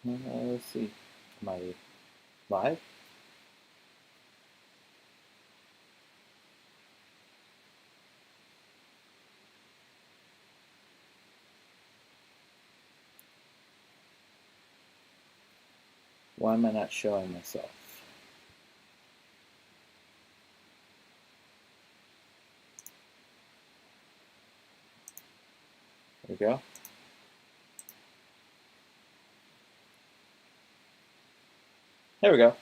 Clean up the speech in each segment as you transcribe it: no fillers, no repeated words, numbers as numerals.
Let's see. Am I live? Why am I not showing myself? There we go. There we go.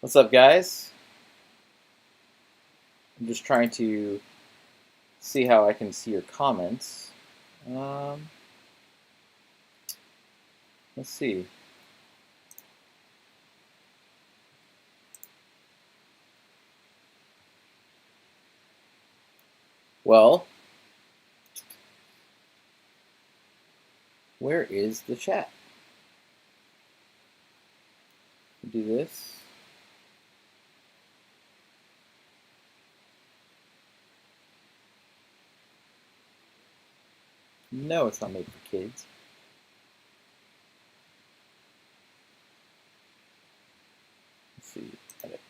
What's up, guys? I'm just trying to see how I can see your comments. Let's see. Well, where is the chat? Do this. No, it's not made for kids. Let's see. Edit.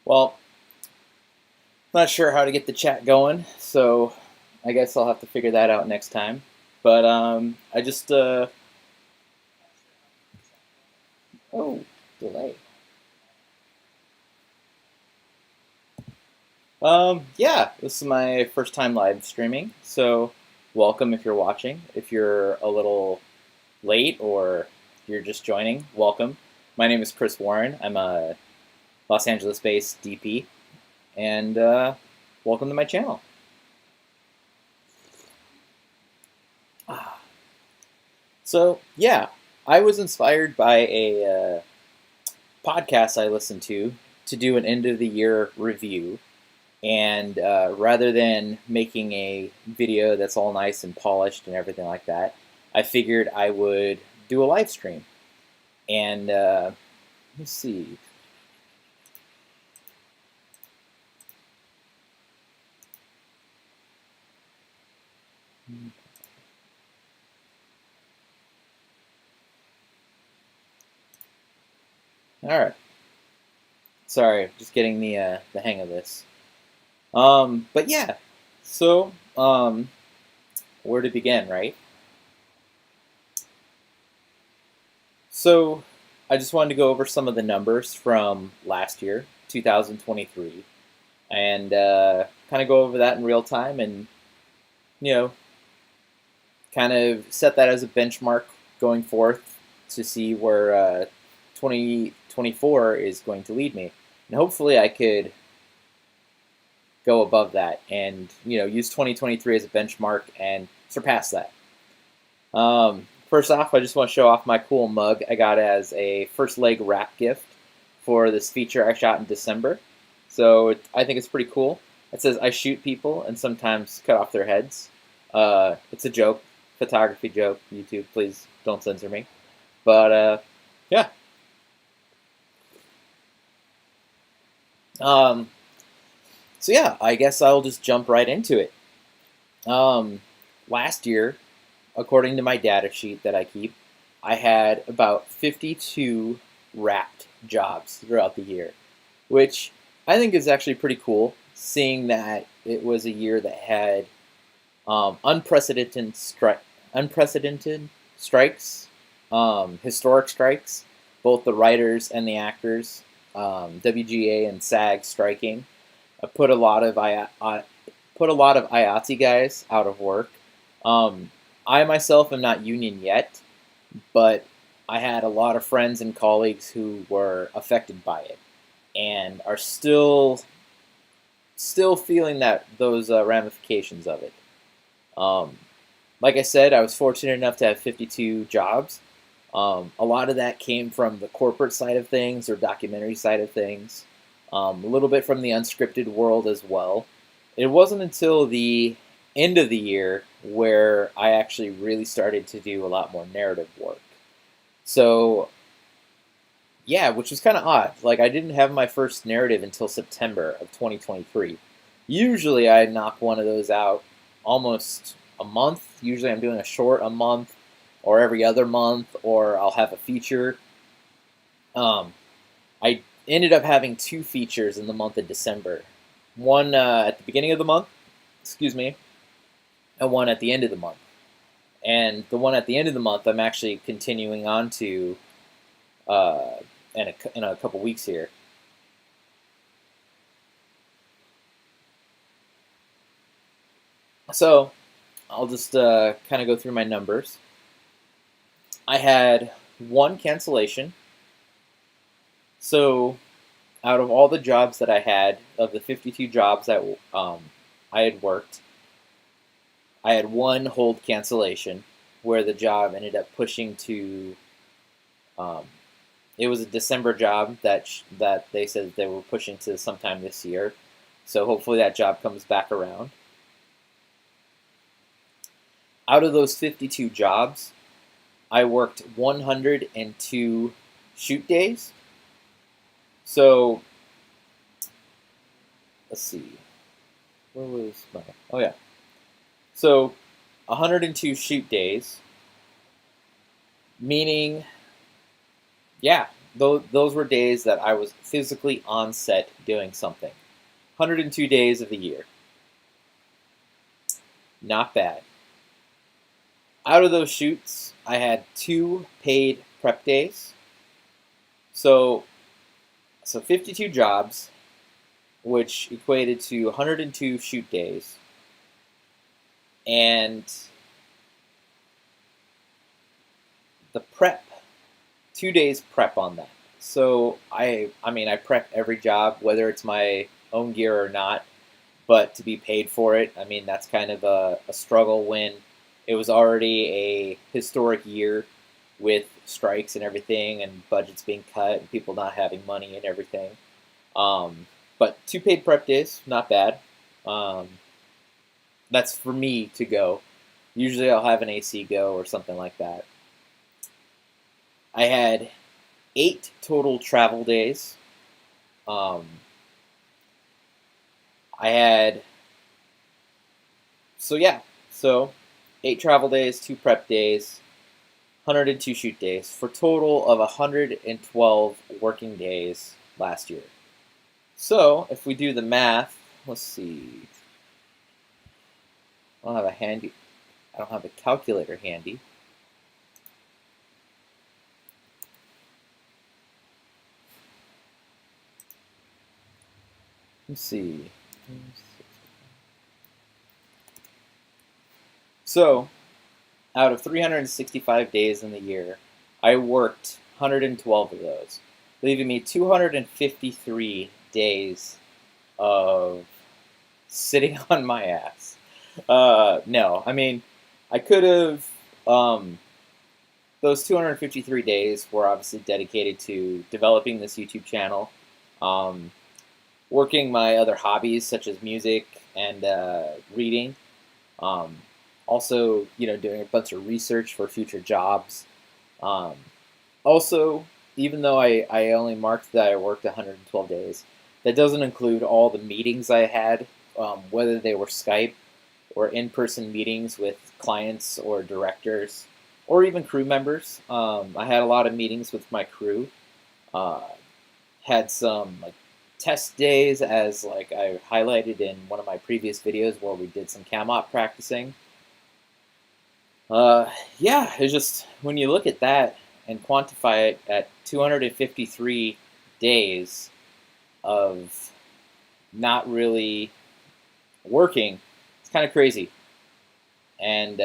Well, not sure how to get the chat going, so I guess I'll have to figure that out next time. But I just oh, delay. Yeah, this is my first time live streaming, so welcome if you're watching. If you're a little late or you're just joining, welcome. My name is Chris Warren. I'm a Los Angeles-based DP, and welcome to my channel. So, yeah, I was inspired by a podcast I listened to do an end-of-the-year review. And rather than making a video that's all nice and polished and everything like that, I figured I would do a live stream. And let's see. All right. Sorry, just getting the hang of this. But yeah, so where to begin, right? So I just wanted to go over some of the numbers from last year, 2023, and kind of go over that in real time, and kind of set that as a benchmark going forth to see where 2024 is going to lead me, and hopefully I could go above that and use 2023 as a benchmark and surpass that. First off, I just want to show off my cool mug I got as a first leg wrap gift for this feature I shot in December. So I think it's pretty cool. It says, "I shoot people and sometimes cut off their heads." It's a joke, photography joke. YouTube, please don't censor me. But yeah. So yeah, I guess I'll just jump right into it. Last year, according to my data sheet that I keep, I had about 52 wrapped jobs throughout the year, which I think is actually pretty cool, seeing that it was a year that had unprecedented strikes, historic strikes, both the writers and the actors, WGA and SAG striking. I put a lot of IATSE guys out of work. I myself am not union yet, but I had a lot of friends and colleagues who were affected by it and are still feeling those ramifications of it. Um, like I said, I was fortunate enough to have 52 jobs. A lot of that came from the corporate side of things or documentary side of things, a little bit from the unscripted world as well. It wasn't until the end of the year where I actually really started to do a lot more narrative work. So, yeah, which was kind of odd. Like, I didn't have my first narrative until September of 2023. Usually, I knock one of those out almost a month. Usually, I'm doing a short a month or every other month, or I'll have a feature. Um, I ended up having two features in the month of December. One at the beginning of the month, excuse me, and one at the end of the month. And the one at the end of the month, I'm actually continuing on to in a couple weeks here. So I'll just kind of go through my numbers. I had one cancellation. So out of all the jobs that I had, of the 52 jobs that I had worked, I had one hold cancellation where the job ended up pushing to. It was a December job that they said they were pushing to sometime this year. So hopefully that job comes back around. Out of those 52 jobs, I worked 102 shoot days. So let's see. Where was my? Oh yeah. So 102 shoot days, meaning, yeah, those were days that I was physically on set doing something. 102 days of the year. Not bad. Out of those shoots, I had 2 paid prep days. So 52 jobs, which equated to 102 shoot days. And the prep, 2 days prep on that. So I mean, I prep every job, whether it's my own gear or not, but to be paid for it, I mean, that's kind of a struggle when it was already a historic year with strikes and everything and budgets being cut and people not having money and everything. But 2 paid prep days, not bad. That's for me to go. Usually I'll have an AC go or something like that. I had 8 total travel days. I had, so 8 travel days, 2 prep days, 102 shoot days, for a total of 112 working days last year. So if we do the math, let's see. I don't have a calculator handy. Let's see. So, out of 365 days in the year, I worked 112 of those, leaving me 253 days of sitting on my ass. No, I mean, I could have. Those 253 days were obviously dedicated to developing this YouTube channel, working my other hobbies such as music and reading. Also, doing a bunch of research for future jobs. Also, even though I only marked that I worked 112 days, that doesn't include all the meetings I had, whether they were Skype or in-person meetings with clients or directors or even crew members. I had a lot of meetings with my crew. Had some test days, as I highlighted in one of my previous videos where we did some cam op practicing. Yeah, it's just when you look at that and quantify it at 253 days of not really working, it's kind of crazy. And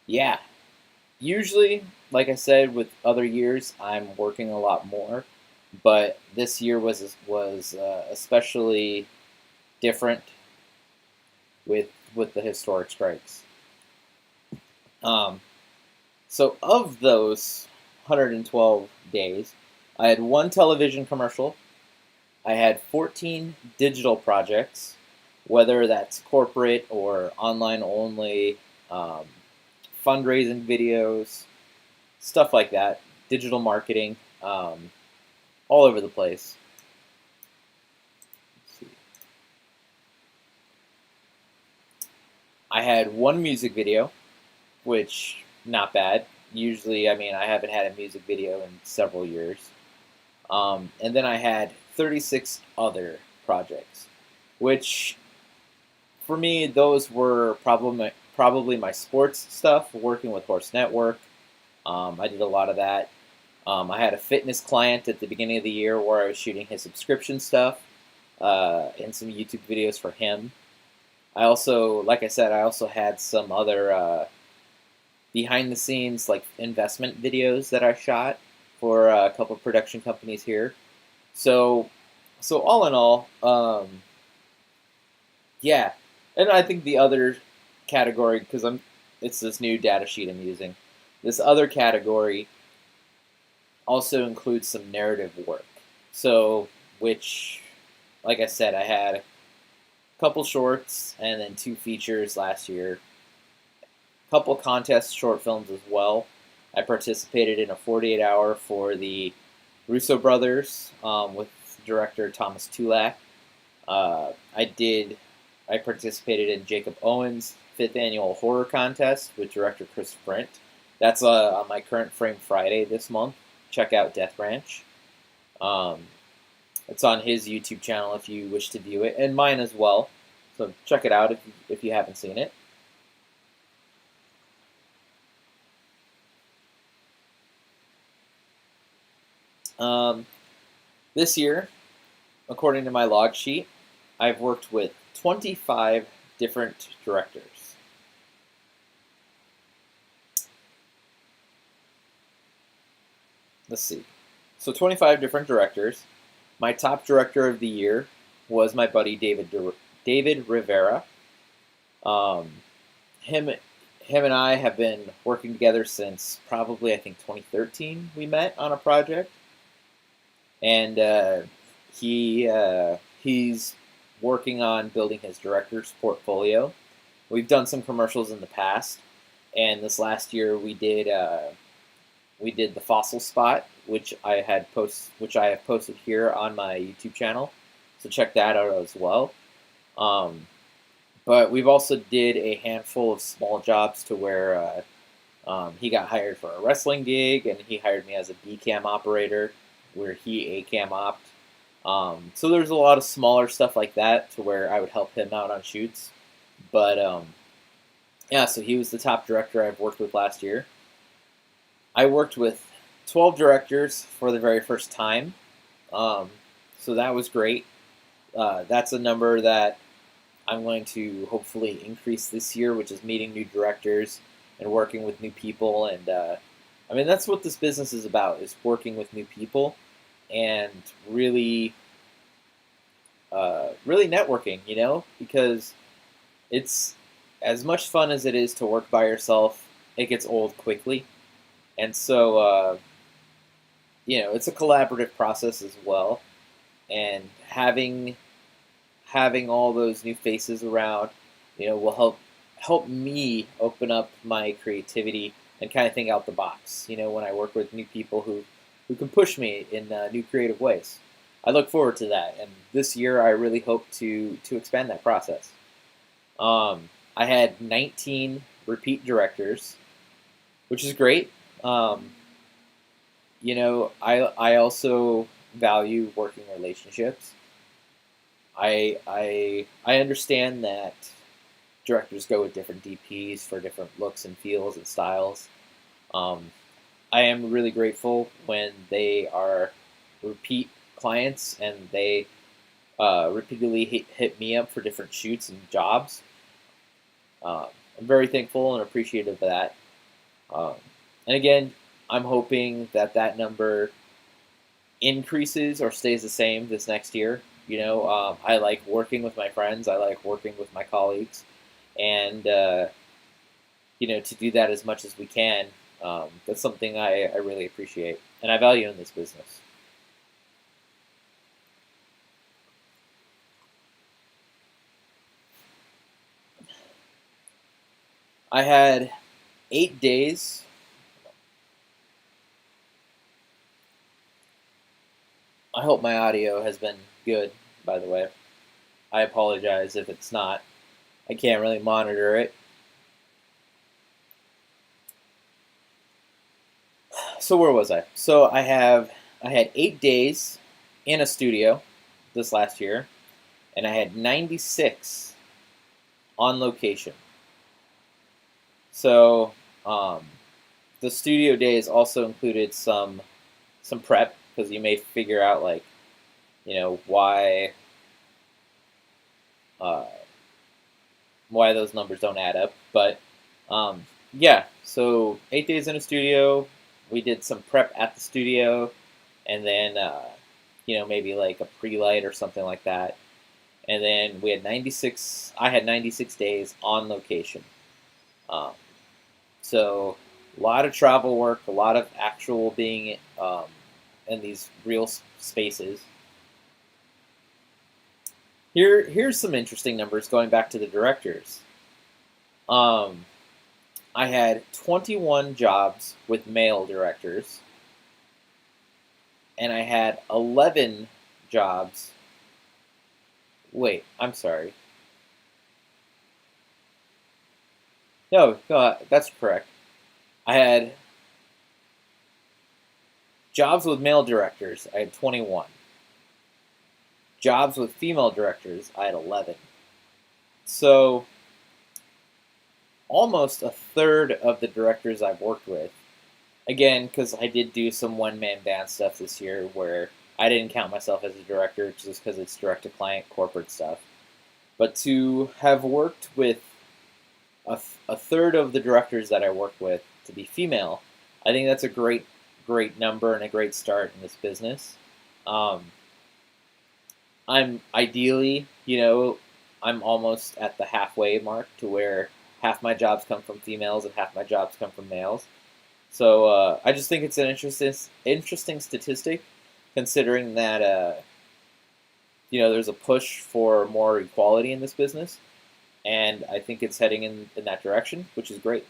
yeah, usually, like I said, with other years, I'm working a lot more, but this year was especially different with the historic strikes. Um, so of those 112 days, I had one television commercial. I had 14 digital projects, whether that's corporate or online only, um, fundraising videos, stuff like that, digital marketing, all over the place. Let's see. I had one music video, which not bad. Usually, I mean, I haven't had a music video in several years. And then I had 36 other projects, which for me, those were probably my sports stuff, working with Horse Network. I did a lot of that. I had a fitness client at the beginning of the year where I was shooting his subscription stuff and some YouTube videos for him. I also, like I said, I also had some other behind the scenes like investment videos that I shot for a couple of production companies here. So, so all in all, yeah. And I think the other category, because it's this new data sheet I'm using. This other category also includes some narrative work. So, which, like I said, I had a couple shorts and then two features last year. A couple contest short films as well. I participated in a 48-hour for the Russo brothers with director Thomas Tulak. Uh, I did. I participated in Jacob Owen's fifth annual horror contest with director Chris Sprint. That's on my current frame Friday this month. Check out Death Ranch. Um, it's on his YouTube channel if you wish to view it, and mine as well. So check it out if you haven't seen it. Um, this year, according to my log sheet, I've worked with 25 different directors. Let's see. So 25 different directors. My top director of the year was my buddy David Rivera. Um, him him and I have been working together since probably I think 2013. We met on a project, and he's working on building his director's portfolio. We've done some commercials in the past, and this last year we did the fossil spot, which I have posted here on my YouTube channel. So check that out as well. Um, but we've also did a handful of small jobs to where he got hired for a wrestling gig, and he hired me as a B cam operator, where he A cam opt. So there's a lot of smaller stuff like that to where I would help him out on shoots. But yeah, so he was the top director I've worked with last year. I worked with 12 directors for the very first time, um, so that was great. That's a number that I'm going to hopefully increase this year, which is meeting new directors and working with new people. And I mean, that's what this business is about: is working with new people and really networking. Because it's as much fun as it is to work by yourself. It gets old quickly, and so it's a collaborative process as well. And having all those new faces around, will help me open up my creativity and kind of think out the box. When I work with new people who can push me in new creative ways. I look forward to that, and this year I really hope to expand that process. I had 19 repeat directors, which is great. Um, I also value working relationships. I understand that directors go with different DPs for different looks and feels and styles. Um, I am really grateful when they are repeat clients and they repeatedly hit me up for different shoots and jobs. Uh, I'm very thankful and appreciative of that. Um, and again, I'm hoping that that number increases or stays the same this next year. I like working with my friends. I like working with my colleagues, and to do that as much as we can. That's something I really appreciate and I value in this business. I had 8 days. I hope my audio has been good, by the way. I apologize if it's not. I can't really monitor it. So where was I? So I had 8 days in a studio this last year, and I had 96 on location. So the studio days also included some prep, because you may figure out uh, why those numbers don't add up. But yeah, so 8 days in a studio, we did some prep at the studio, and then maybe like a pre-light or something like that. And then we had 96. I had 96 days on location. Um, so a lot of travel work, a lot of actual being in these real spaces. Here's some interesting numbers going back to the directors. I had 21 jobs with male directors, and I had 11 jobs. Wait, I'm sorry. No, that's correct. I had jobs with male directors. I had 21. Jobs with female directors. I had 11. So almost a third of the directors I've worked with. Again, because I did do some one-man band stuff this year where I didn't count myself as a director just because it's direct-to-client corporate stuff. But to have worked with a third of the directors that I worked with to be female, I think that's a great number and a great start in this business. I'm ideally, I'm almost at the halfway mark to where half my jobs come from females and half my jobs come from males. So I just think it's an interesting statistic, considering that there's a push for more equality in this business, and I think it's heading in that direction, which is great.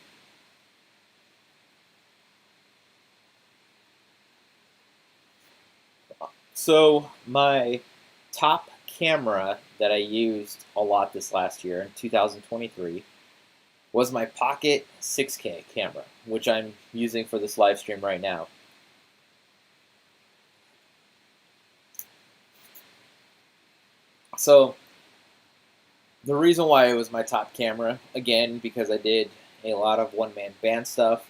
So my top camera that I used a lot this last year in 2023 was my Pocket 6K camera, which I'm using for this live stream right now. So the reason why it was my top camera, again, because I did a lot of one-man band stuff.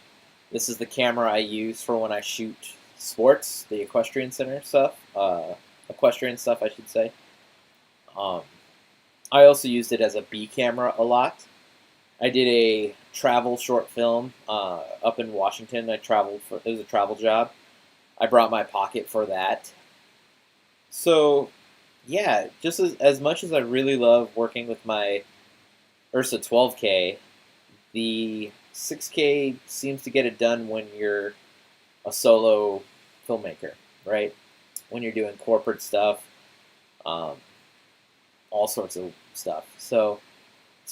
This is the camera I use for when I shoot sports, the equestrian stuff, I should say. I also used it as a B camera a lot. I did a travel short film up in Washington. It was a travel job. I brought my Pocket for that. So, yeah, just as much as I really love working with my Ursa 12K, the 6K seems to get it done when you're a solo filmmaker, right? When you're doing corporate stuff, all sorts of stuff. So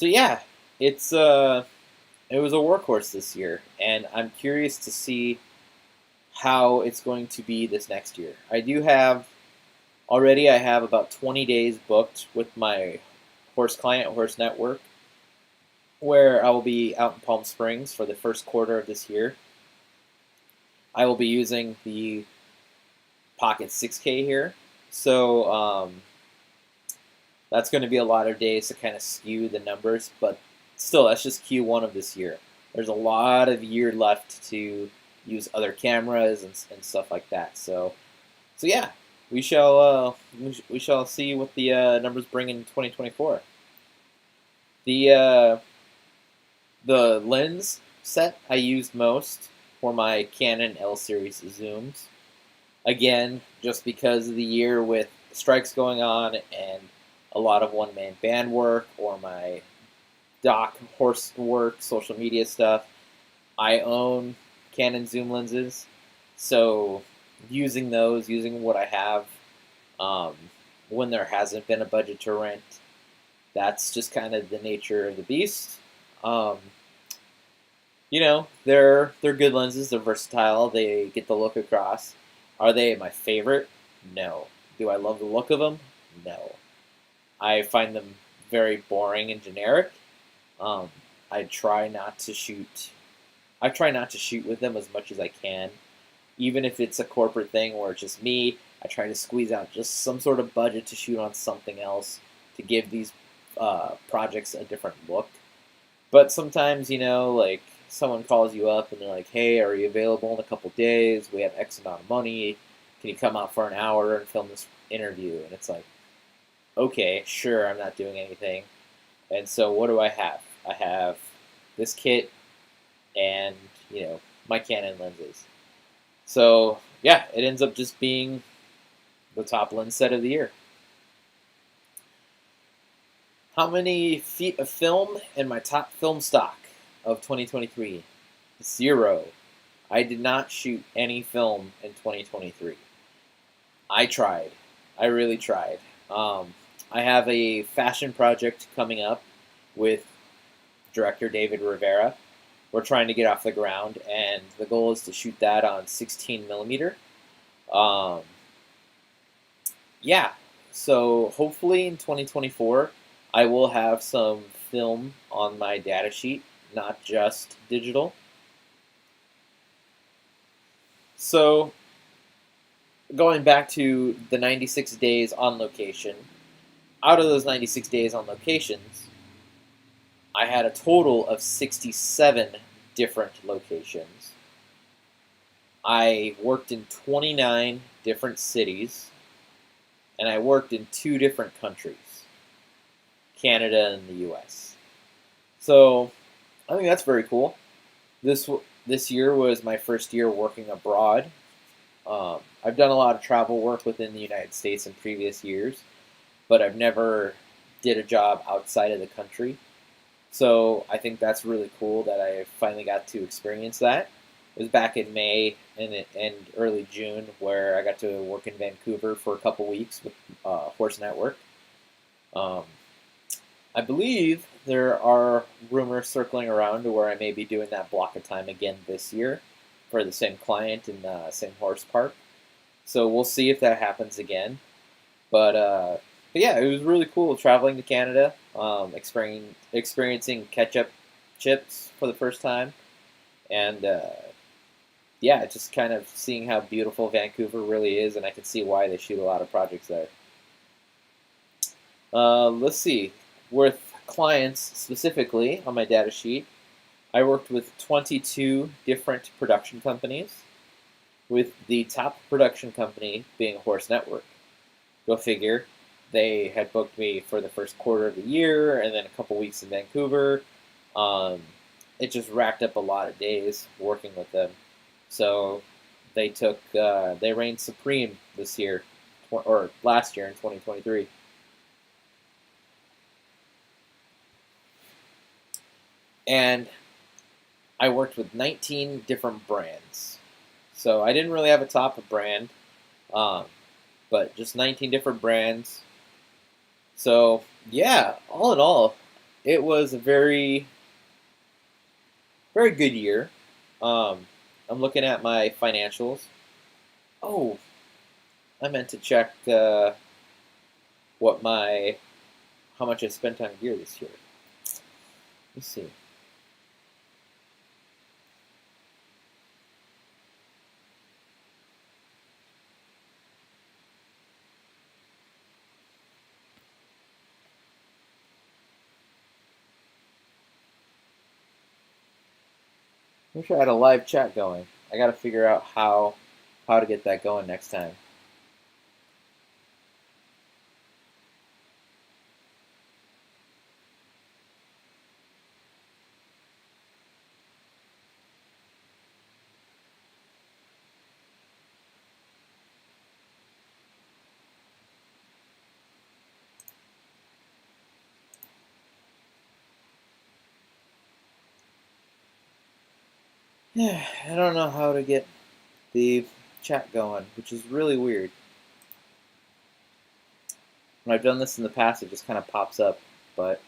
yeah, it was a workhorse this year, and I'm curious to see how it's going to be this next year. I have about 20 days booked with my horse client, Horse Network, where I will be out in Palm Springs for the first quarter of this year. I will be using the Pocket 6K here, so that's going to be a lot of days to kind of skew the numbers, but still, that's just Q1 of this year. There's a lot of year left to use other cameras and stuff like that. So yeah, we shall see what the numbers bring in 2024. The the lens set I used most for my Canon L series zooms. Again, just because of the year with strikes going on and a lot of one-man band work or my doc horse work, social media stuff, I own Canon zoom lenses. So using those, using what I have, um, when there hasn't been a budget to rent, that's just kind of the nature of the beast. Um, they're good lenses. They're versatile. They get the look across. Are they my favorite? No. Do I love the look of them? No. I find them very boring and generic. Um, I try not to shoot. I try not to shoot with them as much as I can, even if it's a corporate thing where it's just me. I try to squeeze out just some sort of budget to shoot on something else to give these projects a different look. But sometimes, like someone calls you up and they're like, "Hey, are you available in a couple days? We have X amount of money. Can you come out for an hour and film this interview?" And it's like, okay, sure, I'm not doing anything. And so what do I have? I have this kit and, my Canon lenses. So yeah, it ends up just being the top lens set of the year. How many feet of film in my top film stock of 2023? 0. I did not shoot any film in 2023. I tried. I really tried. I have a fashion project coming up with director David Rivera. We're trying to get off the ground, and the goal is to shoot that on 16 millimeter. Um, yeah, so hopefully in 2024, I will have some film on my data sheet, not just digital. So going back to the 96 days on location, out of those 96 days on locations, I had a total of 67 different locations. I worked in 29 different cities, and I worked in 2 different countries, Canada and the US. So I think that's very cool. This year was my first year working abroad. I've done a lot of travel work within the United States in previous years, but I've never did a job outside of the country. So I think that's really cool that I finally got to experience that. It was back in May and early June where I got to work in Vancouver for a couple weeks with Horse Network. Um, I believe there are rumors circling around to where I may be doing that block of time again this year for the same client in the same horse park. So we'll see if that happens again. But yeah, it was really cool traveling to Canada, experiencing ketchup chips for the first time, and yeah, just kind of seeing how beautiful Vancouver really is, and I can see why they shoot a lot of projects there. Let's see. With clients specifically on my data sheet, I worked with 22 different production companies, with the top production company being Horse Network. Go figure. They had booked me for the first quarter of the year and then a couple weeks in Vancouver. Um, it just racked up a lot of days working with them. So they reigned supreme this year, or last year in 2023. And I worked with 19 different brands. So I didn't really have a top brand, um, but just 19 different brands. So yeah, all in all, it was a very, very good year. Um, I'm looking at my financials. Oh, I meant to check what my how much I spent on gear this year. Let's see. wish I had a live chat going. I gotta figure out how to get that going next time. Yeah, I don't know how to get the chat going, which is really weird. When I've done this in the past, it just kind of pops up, but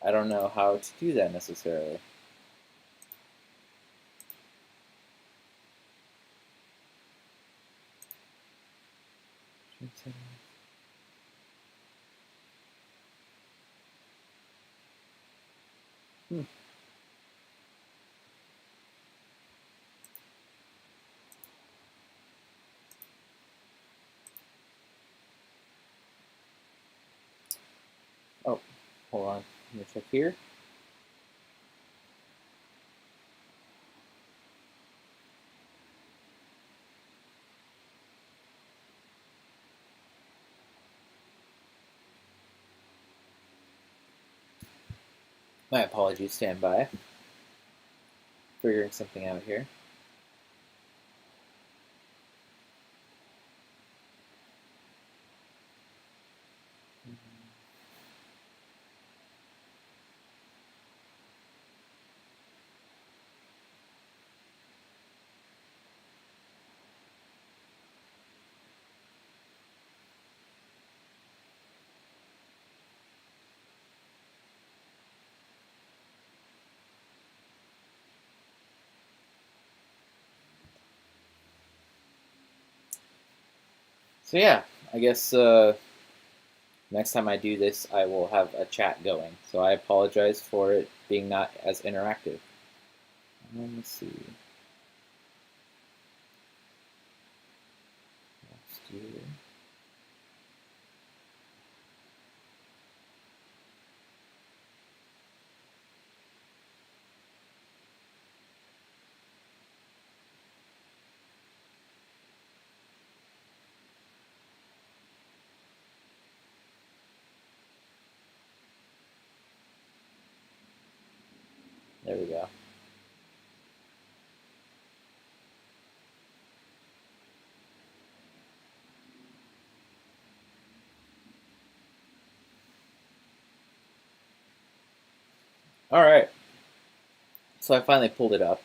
I don't know how to do that necessarily. Hmm. Oh, hold on. Let me check here. My apologies, stand by. Figuring something out here. So yeah, I guess next time I do this, I will have a chat going. So I apologize for it being not as interactive. Let's see. Let's do. There we go. All right. So I finally pulled it up,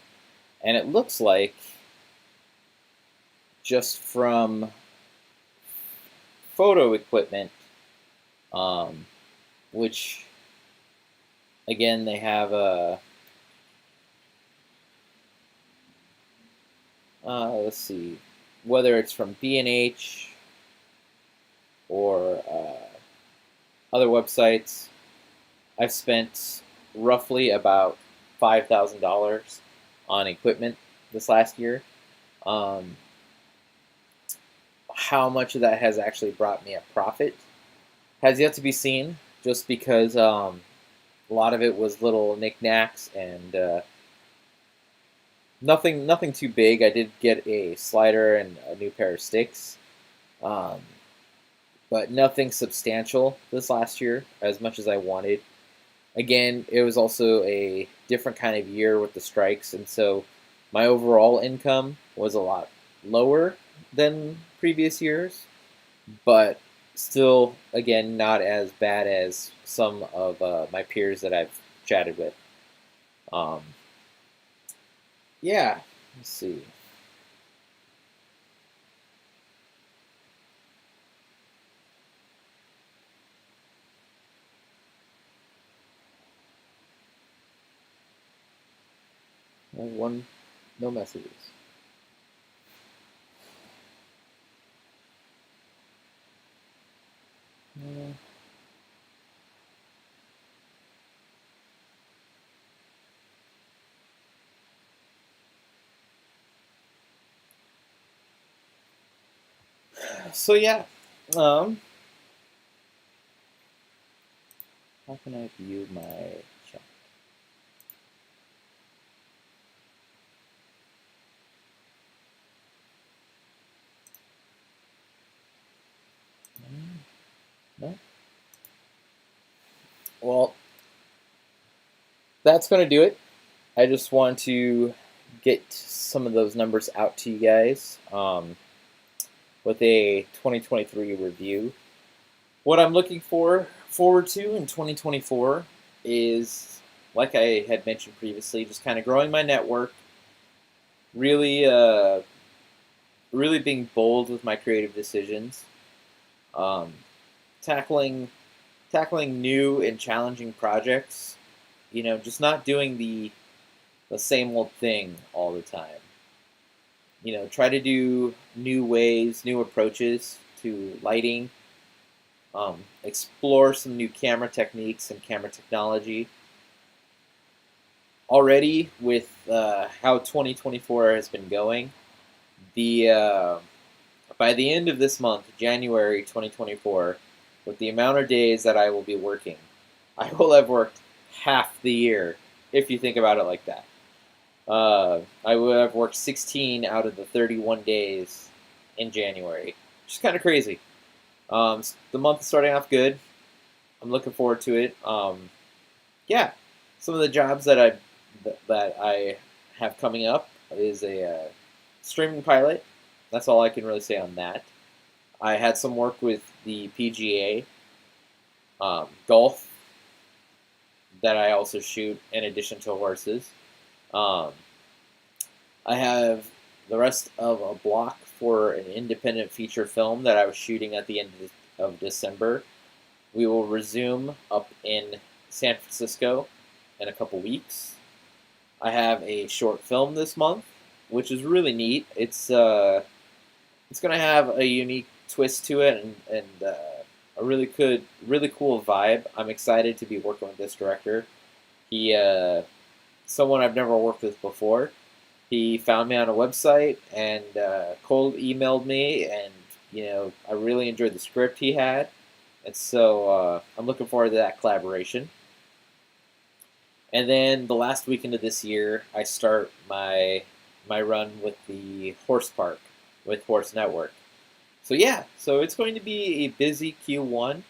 and it looks like just from photo equipment, um, which again they have a let's see, whether it's from B&H or other websites, I've spent roughly about $5,000 on equipment this last year. Um, how much of that has actually brought me a profit has yet to be seen, just because a lot of it was little knickknacks and nothing too big. I did get a slider and a new pair of sticks, um, but nothing substantial this last year as much as I wanted. Again, it was also a different kind of year with the strikes, and so my overall income was a lot lower than previous years, but still, again, not as bad as some of my peers that I've chatted with. Um, yeah, let's see. One, no messages. Uh, So yeah, um, how can I view my chat? that's going to do it. I just want to get some of those numbers out to you guys with a 2023 review. What I'm looking forward to in 2024 is, like I had mentioned previously, just kind of growing my network, really, really being bold with my creative decisions, um, tackling new and challenging projects. You know, just not doing the same old thing all the time. You know, try to do new ways, new approaches to lighting. Explore some new camera techniques and camera technology. Already, with how 2024 has been going, the by the end of this month, January 2024, with the amount of days that I will be working, I will have worked half the year, if you think about it like that. I would have worked 16 out of the 31 days in January, which is kind of crazy. The month is starting off good. I'm looking forward to it. Yeah, some of the jobs that I have coming up is a streaming pilot. That's all I can really say on that. I had some work with the PGA, golf, that I also shoot in addition to horses. Um, I have the rest of a block for an independent feature film that I was shooting at the end of December. We will resume up in San Francisco in a couple weeks. I have a short film this month, which is really neat. It's going to have a unique twist to it and a really cool vibe. I'm excited to be working with this director. He someone I've never worked with before. He found me on a website and cold emailed me, and I really enjoyed the script he had, and so I'm looking forward to that collaboration. And then the last weekend of this year, I start my run with the horse park with Horse Network. So yeah, so it's going to be a busy Q1.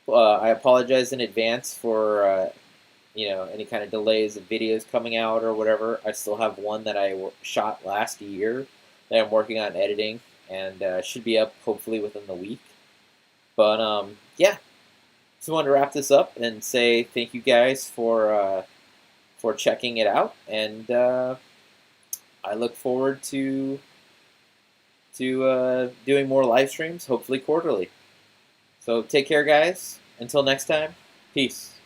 I apologize in advance for any kind of delays of videos coming out or whatever. I still have one that I shot last year that I'm working on editing, and should be up hopefully within the week. But yeah, just wanted to wrap this up and say thank you guys for checking it out, and I look forward to doing more live streams, hopefully quarterly. So take care, guys. Until next time, peace.